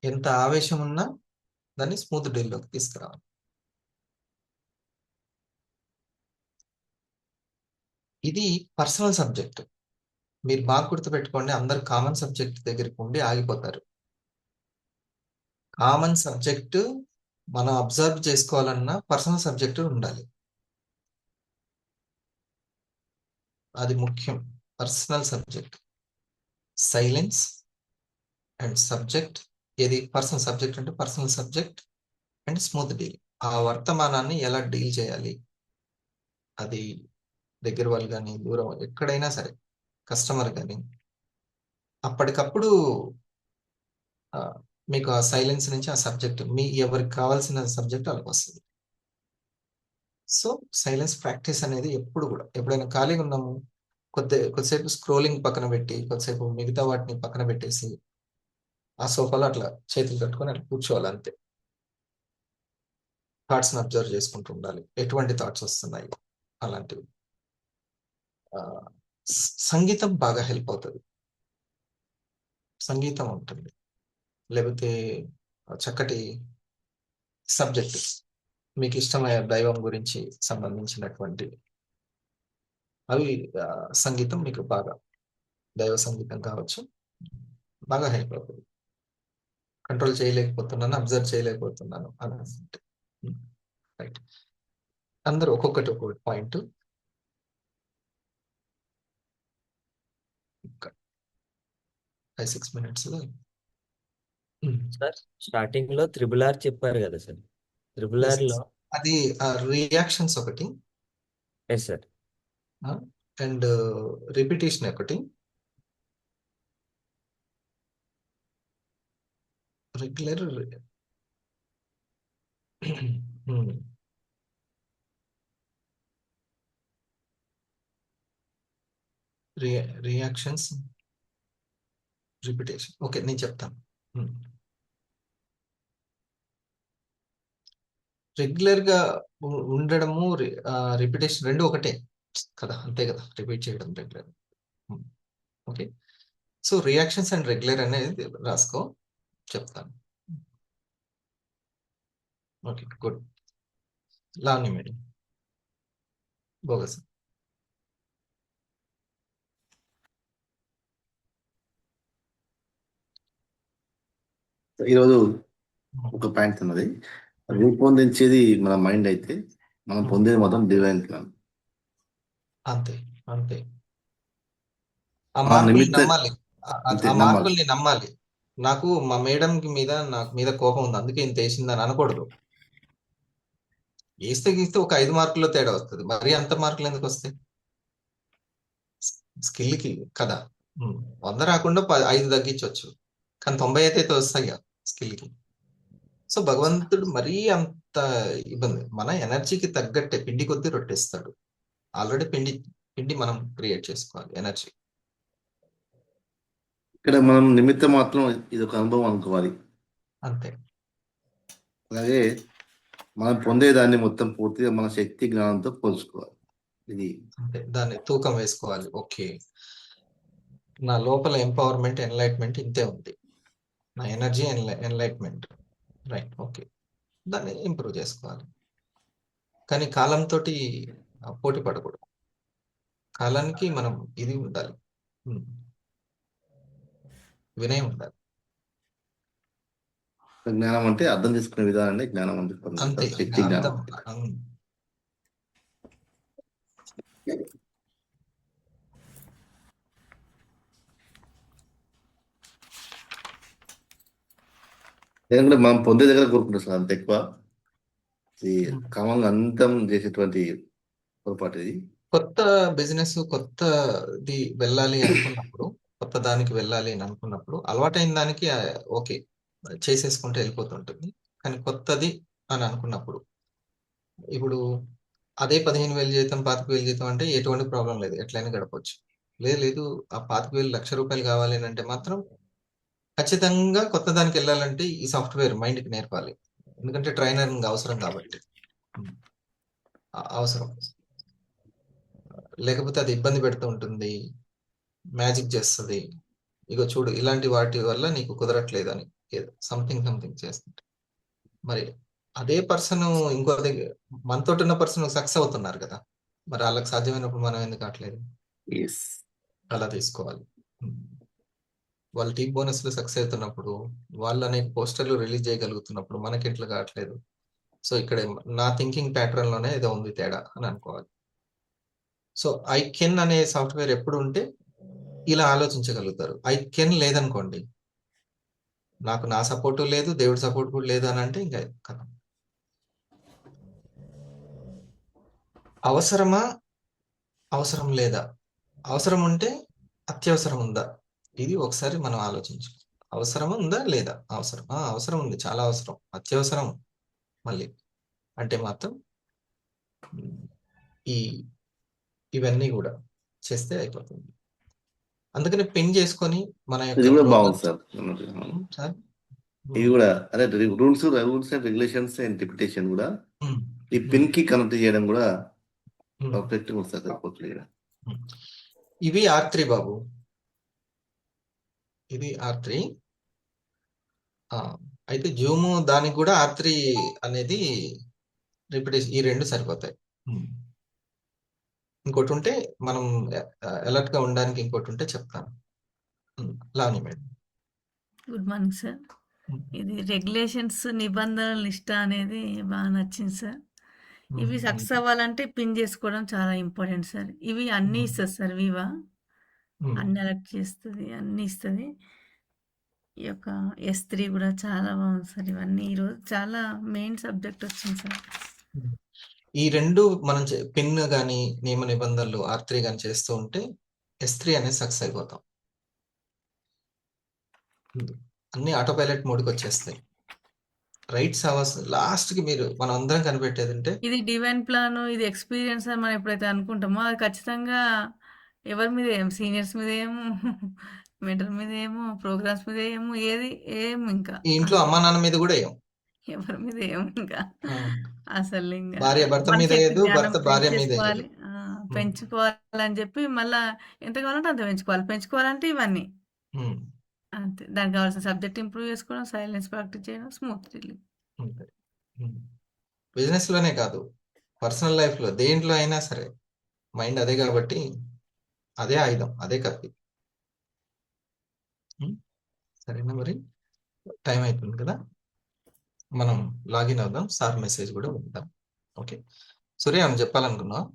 ఎంత ఆవేశం ఉన్నా దాన్ని స్మూత్ డీల్లోకి తీసుకురావాలి. ఇది పర్సనల్ సబ్జెక్ట్. మీరు బాగా గుర్తుపెట్టుకోండి, అందరు కామన్ సబ్జెక్ట్ దగ్గరికి ఉండి ఆగిపోతారు. కామన్ సబ్జెక్ట్ మనం అబ్జర్వ్ చేసుకోవాలన్నా పర్సనల్ సబ్జెక్ట్ ఉండాలి. అది ముఖ్యం. Personal subject, silence and subject. ఏది పర్సనల్ సబ్జెక్ట్ అంటే personal subject and smooth deal. ఆ వర్తమానాన్ని ఎలా డీల్ చేయాలి, అది దగ్గర వాళ్ళు కానీ దూరం ఎక్కడైనా సరే, కస్టమర్ కానీ అప్పటికప్పుడు మీకు ఆ సైలెన్స్ నుంచి ఆ సబ్జెక్ట్, మీ ఎవరికి కావాల్సిన సబ్జెక్ట్ వాళ్ళకి వస్తుంది. సో సైలెన్స్ ప్రాక్టీస్ అనేది ఎప్పుడు కూడా, ఎప్పుడైనా ఖాళీగా ఉన్నాము, కొద్దిసేపు స్క్రోలింగ్ పక్కన పెట్టి, కొద్దిసేపు మిగతా వాటిని పక్కన పెట్టేసి ఆ సోఫాలో అట్లా చేతులు కట్టుకొని అట్లా కూర్చోవాలి అంతే. థాట్స్ని అబ్జర్వ్ చేసుకుంటూ ఉండాలి, ఎటువంటి థాట్స్ వస్తున్నాయి అలాంటివి. సంగీతం బాగా హెల్ప్ అవుతుంది. సంగీతం ఉంటుంది, లేకపోతే చక్కటి సబ్జెక్ట్, మీకు ఇష్టమైన దైవం గురించి సంబంధించినటువంటి అవి, సంగీతం మీకు బాగా, దైవ సంగీతం కావచ్చు, బాగా హెల్ప్ అవుతుంది. కంట్రోల్ చేయలేకపోతున్నాను, అబ్జర్వ్ చేయలేకపోతున్నాను అని అనుకుంటే. రైట్, అందరూ ఒక్కొక్కటి పాయింట్. 5-6 minutes లో సార్ స్టార్టింగ్ లో త్రిబుల్ R చెప్పారు కదా సార్. త్రిబుల్ R లో అది రియాక్షన్స్ ఒకటి, ఎస్ సార్, అండ్ రిపిటేషన్ ఒకటి, రెగ్యులర్ రియాక్షన్స్, రిపిటేషన్. ఓకే, నేను చెప్తాను. రెగ్యులర్ గా ఉండడము, రిపిటేషన్ రెండు ఒకటే కదా, అంతే కదా, రిపీట్ చేయడం regular. Okay, so reactions and regular అనేది రాసుకో, చెప్తాను. Okay, good. Lavanya madam, bogus. ఈరోజు ఒక పాయింట్ ఉన్నది, రూపొందించేది మన మైండ్ అయితే మనం పొందేది మొత్తం డివైన్ ప్లాన్. అంతే అంతే, ఆ ఆ మార్పుల్ని నిమిత్త నమ్మాలి, అంతే ఆ నమ్మాలి. మార్పుల్ని నమ్మాలి. నాకు మా మేడం మీద, నాకు మీద కోపం ఉంది అందుకే ఇంత వేసిందని అనకూడదు. వేస్తే గీస్తే ఒక 5 మార్కుల్లో తేడా వస్తుంది, మరి అంత మార్కులు ఎందుకు వస్తాయి? స్కిల్కి కదా, 100 రాకుండా 5 తగ్గించవచ్చు, కానీ 90 అయితే వస్తాయి స్కిల్కి. సో భగవంతుడు మరీ అంత ఇబ్బంది, మన ఎనర్జీకి తగ్గట్టే పిండి కొద్దీ రొట్టేస్తాడు. ఆల్రెడీ పిండి మనం క్రియేట్ చేసుకోవాలి ఎనర్జీ. ఇక్కడ మనం నిమిత్త మాత్రం ఇది ఒక అనుభవం అనుకోవాలి. అంతే, అలాగే మనం పొందేదాన్ని మొత్తం పూర్తిగా మన శక్తి జ్ఞానంతో పోల్చుకోవాలి. ఇది అంతే, దాన్ని తూకం వేసుకోవాలి. ఓకే, నా లోపల ఎంపవర్మెంట్, ఎన్లైట్మెంట్ ఇంతే ఉంది, నా ఎనర్జీ ఎన్లైట్మెంట్, రైట్. ఓకే, దాన్ని ఇంప్రూవ్ చేసుకోవాలి. కానీ కాలంతో పోటీ పడకూడదు, కాలానికి మనం ఇది ఉండాలి, వినయం ఉండాలి. జ్ఞానం అంటే అర్థం చేసుకునే విధానాన్ని జ్ఞానం అని చెప్పారు. అంతే, శక్తి జ్ఞానం. ఎందుకంటే మనం పొందే దగ్గర కోరుకుంటాం సార్, అంత ఎక్కువ ఇది క్రమంగా అంతం చేసేటువంటి పొరపాటు ఇది. కొత్త బిజినెస్ కొత్తది వెళ్ళాలి అనుకున్నప్పుడు, కొత్త దానికి వెళ్ళాలి అని అనుకున్నప్పుడు అలవాటైన దానికి ఓకే చేసేసుకుంటే వెళ్ళిపోతుంటుంది. కానీ కొత్తది అని అనుకున్నప్పుడు ఇప్పుడు అదే 15,000 జీతం 25,000 జీతం అంటే ఎటువంటి ప్రాబ్లం లేదు, ఎట్లయినా గడపవచ్చు. లేదు ఆ 25,000 1,00,000 కావాలి అని అంటే మాత్రం ఖచ్చితంగా కొత్త దానికి వెళ్ళాలంటే ఈ సాఫ్ట్వేర్ మైండ్కి నేర్పాలి. ఎందుకంటే ట్రైనర్ అవసరం కాబట్టి. అవసరం, లేకపోతే అది ఇబ్బంది పెడుతూ ఉంటుంది, మ్యాజిక్ చేస్తుంది. ఇగో చూడు ఇలాంటి వాటి వల్ల నీకు కుదరట్లేదని సంథింగ్ చేస్తుంటే మరి అదే పర్సన్ ఇంకో దగ్గర మనతో ఉన్న పర్సన్ సక్సెస్ అవుతున్నారు కదా, మరి వాళ్ళకి సాధ్యమైనప్పుడు మనం ఎందుకు కావట్లేదు? ఎస్ అలా తీసుకోవాలి. వాళ్ళ టీమ్ బోనస్ లో సక్సెస్ అవుతున్నప్పుడు, వాళ్ళు అనేక పోస్టర్లు రిలీజ్ చేయగలుగుతున్నప్పుడు మనకి ఎట్లా కావట్లేదు? సో ఇక్కడ నా థింకింగ్ ప్యాటర్న్ లోనే ఏదో ఉంది తేడా అని అనుకోవాలి. సో ఐ కెన్ అనే సాఫ్ట్వేర్ ఎప్పుడు ఉంటే ఇలా ఆలోచించగలుగుతారు. ఐ కెన్ లేదనుకోండి, నాకు నా సపోర్టు లేదు, దేవుడి సపోర్ట్ కూడా లేదు అని అంటే ఇంకా కదా. అవసరమా, అవసరం లేదా, అవసరం ఉంటే అత్యవసరం ఉందా, ఇది ఒకసారి మనం ఆలోచించు. అవసరం ఉందా లేదా? అవసరం ఉంది, చాలా అవసరం, అత్యవసరం మళ్ళీ అంటే మాత్రం ఈ ఇవన్నీ కూడా చేస్తే అయిపోతుంది. అందుకని పిన్ చేసుకొని మన ఇది యొక్క కూడా growth బాగుంది సార్. సార్. ఇది కూడా అదే rules and regulations and interpretation కూడా ఈ పిన్ కి కనెక్ట్ చేయడం కూడా పర్ఫెక్ట్ గా వస్తుంది సరిపోతుంది ఇక్కడ. ఇవి R3 బాబు, ఇది R3. అయితే జూమ్ దానికి కూడా R3 అనేది రిపిటేషన్, ఈ రెండు సరిపోతాయి. ఇంకోటి ఉంటే మనం అలర్ట్ గా ఉండడానికి ఇంకోటి ఉంటే చెప్తాను. Lavanya madam. Good morning sir. ఇది రెగ్యులేషన్స్ నిబంధనల లిస్ట్ అనేది బాగా నచ్చింది సార్. ఇవి సక్సెస్ అవ్వాలంటే పిన్ చేసుకోవడం చాలా ఇంపార్టెంట్ సార్. ఇవి అన్నీ ఇస్తుంది సార్ వివా, అన్ని అలర్ట్ చేస్తుంది, అన్నీ ఇస్తుంది. ఈ యొక్క S3 కూడా చాలా బాగుంది సార్. ఇవన్నీ ఈరోజు చాలా మెయిన్ సబ్జెక్ట్ వచ్చింది సార్. ఈ రెండు మనం పిన్ కానీ నియమ నిబంధనలు R3 కానీ చేస్తూ ఉంటే S3 అనేది సక్సెస్ అయిపోతాం. అన్ని ఆటో పైలట్ మోడ్కి వచ్చేస్తాయి. రైట్స్ అవర్స్ లాస్ట్ కి మీరు మనం అందరం కనిపెట్టేది అంటే ఇది డివైన్ ప్లాన్, ఇది ఎక్స్పీరియన్స్ అని మనం ఎప్పుడైతే అనుకుంటామో అది ఖచ్చితంగా ఎవరి మీద ఏం, సీనియర్స్ మీద ఏమో, మెంటర్ మీద ఏమో, ప్రోగ్రామ్స్ మీద ఏమో, ఏం ఇంకా ఈ ఇంట్లో అమ్మా నాన్న మీద కూడా ఏం, ఎవరి మీద ఏమో ఇంకా అసలు ఇంకా భార్య భర్త మన మీద శక్తి ఏదు, జ్ఞానం భర్త భార్య మీద పెంచేసుకోవాలి. పెంచుకోవాలని చెప్పి మళ్ళా ఎంత కావాలంటే అంత పెంచుకోవాలంటే ఇవన్నీ అంతే. దానికి కావాల్సిన సబ్జెక్ట్ ఇంప్రూవ్ చేసుకోవడం, సైలెన్స్ ప్రాక్టీస్ చేయడం, స్మూత్ రీడింగ్. బిజినెస్ లోనే కాదు, పర్సనల్ లైఫ్ లో దేంట్లో అయినా సరే మైండ్ అదే కాబట్టి అదే ఆయుధం, అదే కత్తి. సరేనా? మరి టైం అయిపోయింది కదా, మనం లాగిన్ అవుదాం. సార్ మెసేజ్ కూడా ఉందాం. ఓకే సూర్య అని చెప్పాలనుకున్నావు?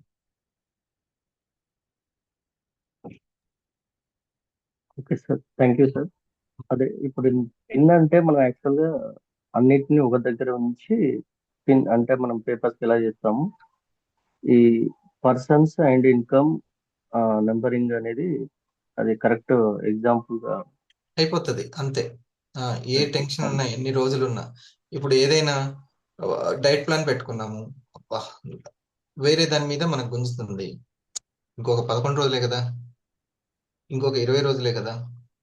Okay sir, thank you sir. అదే ఇప్పుడు పిన్ అంటే మనం యాక్చువల్గా అన్నిటిని ఒక దగ్గర ఉంచి పిన్ అంటే మనం పేపర్స్ ఎలా చేస్తాము, ఈ పర్సన్స్ అండ్ ఇన్కమ్ నెంబరింగ్ అనేది అది కరెక్ట్ ఎగ్జాంపుల్ గా అయిపోతుంది అంతే. ఏ టెన్షన్ ఉన్నా, ఎన్ని రోజులు ఉన్నా, ఇప్పుడు ఏదైనా డైట్ ప్లాన్ పెట్టుకున్నాము, అబ్బా వేరే దాని మీద మనకు గుంజుతుంది, ఇంకొక 11 రోజులే కదా, ఇంకొక 20 రోజులే కదా,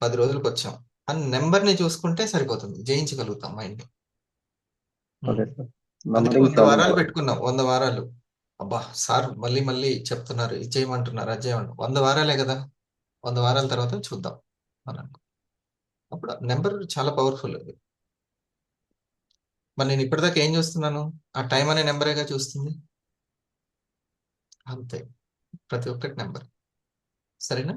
10 రోజులకు వచ్చాం అని నెంబర్ని చూసుకుంటే సరిపోతుంది, జయించగలుగుతాం మైండ్. అదే సార్. అందుకే నంబరింగ్ 100 వారాలు పెట్టుకున్నాం. 100 వారాలు, అబ్బా సార్ మళ్ళీ చెప్తున్నారు, ఇది చేయమంటున్నారు, అది చేయమంటారు. 100 వారాలే కదా, 100 వారాల తర్వాత చూద్దాం మనం. అప్పుడు నెంబర్ చాలా పవర్ఫుల్. అది మరి నేను ఇప్పటిదాకా ఏం చూస్తున్నాను? ఆ టైం అనే నెంబరేగా చూస్తుంది. అంతే, ప్రతి ఒక్కటి నెంబర్. సరేనా?